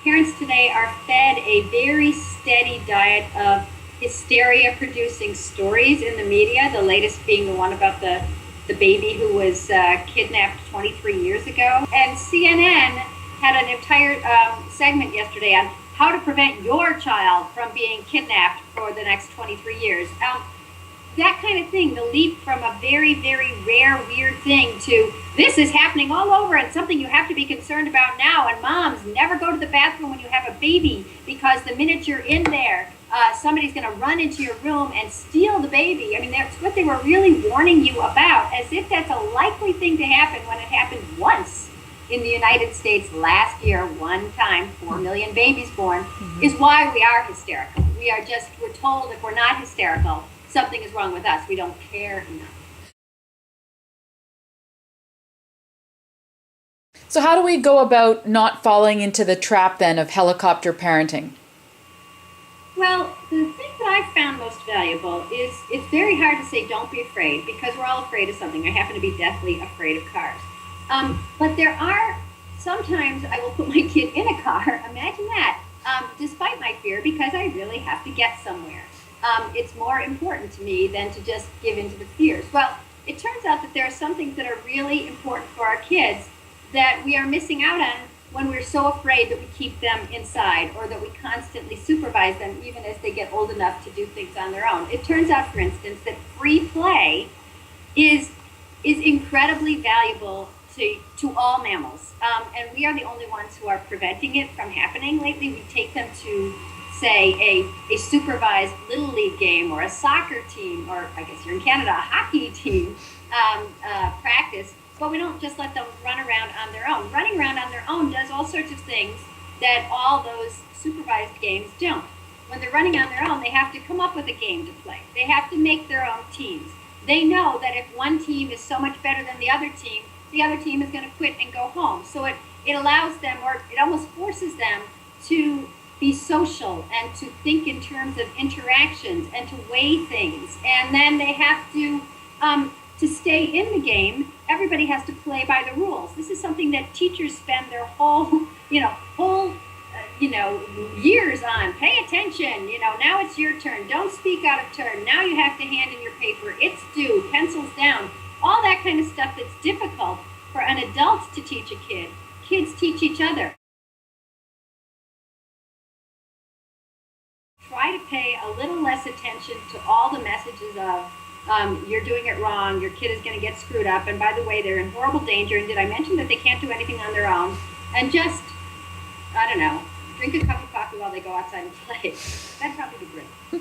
parents today are fed a very steady diet of hysteria-producing stories in the media, the latest being the one about the baby who was kidnapped 23 years ago. And CNN had an entire segment yesterday on how to prevent your child from being kidnapped for the next 23 years. That kind of thing, the leap from a very, very rare, weird thing to this is happening all over and something you have to be concerned about now. And moms, never go to the bathroom when you have a baby, because the minute you're in there, somebody's going to run into your room and steal the baby. I mean, that's what they were really warning you about, as if that's a likely thing to happen when it happened once in the United States last year, one time, 4 million babies born, is why we are hysterical. We're told if we're not hysterical, something is wrong with us. We don't care enough. So how do we go about not falling into the trap then of helicopter parenting? Well, the thing that I've found most valuable is it's very hard to say don't be afraid, because we're all afraid of something. I happen to be deathly afraid of cars. But there are, sometimes I will put my kid in a car, imagine that, despite my fear, because I really have to get somewhere. It's more important to me than to just give in to the fears. Well, it turns out that there are some things that are really important for our kids that we are missing out on when we're so afraid that we keep them inside, or that we constantly supervise them even as they get old enough to do things on their own. It turns out, for instance, that free play is incredibly valuable to all mammals. And we are the only ones who are preventing it from happening lately. We take them to, say, a supervised Little League game or a soccer team, or I guess you're in Canada, a hockey team practice, but we don't just let them run around on their own. Running around on their own does all sorts of things that all those supervised games don't. When they're running on their own, they have to come up with a game to play. They have to make their own teams. They know that if one team is so much better than the other team is going to quit and go home. So it allows them, or it almost forces them, to be social and to think in terms of interactions and to weigh things. And then they have to stay in the game, everybody has to play by the rules. This is something that teachers spend their whole years on. Pay attention, now it's your turn. Don't speak out of turn. Now you have to hand in your paper. It's due, pencils down. All that kind of stuff that's difficult for an adult to teach a kid. Kids teach each other. Try to pay a little less attention to all the messages of you're doing it wrong, your kid is going to get screwed up, and by the way, they're in horrible danger, and did I mention that they can't do anything on their own? And just, I don't know, drink a cup of coffee while they go outside and play. That'd probably be great.